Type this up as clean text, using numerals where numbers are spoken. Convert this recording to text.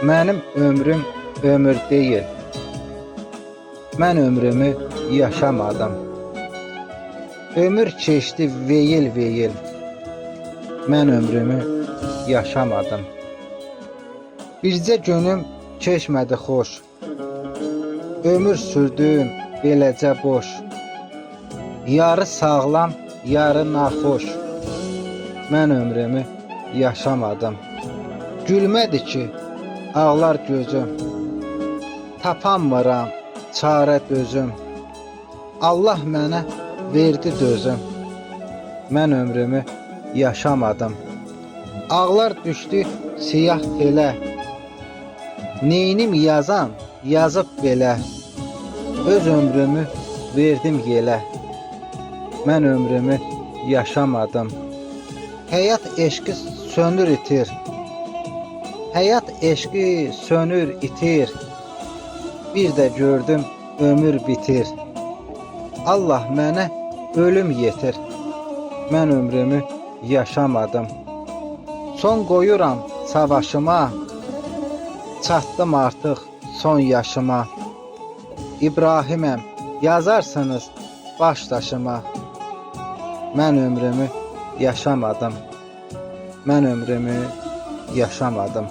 Mənim ömrüm ömür deyil. Mən ömrümü yaşamadım. Ömür keçdi veyil. Mən ömrümü yaşamadım. Bircə günüm keçmədi xoş. Ömür sürdüm beləcə boş. Yarı sağlam, yarı naxoş. Mən ömrümü yaşamadım. Gülmədi ki, ağlar gözüm. Tapanmıram çarə dözüm. Allah mənə verdi dözüm. Mən ömrümü yaşamadım. Ağlar düşdü siyah telə. Neynim yazan yazıb belə. Öz ömrümü verdim yelə. Mən ömrümü yaşamadım. Həyat eşqi sönür itir. Həyat eşqi sönür itir. Bir də gördüm ömür bitir. Allah mənə ölüm yetir. Mən ömrümü yaşamadım. Son qoyuram savaşıma. Çatdım artıq son yaşıma. İbrahiməm yazarsınız baş daşıma. Mən ömrümü yaşamadım. Mən ömrümü yaşamadım.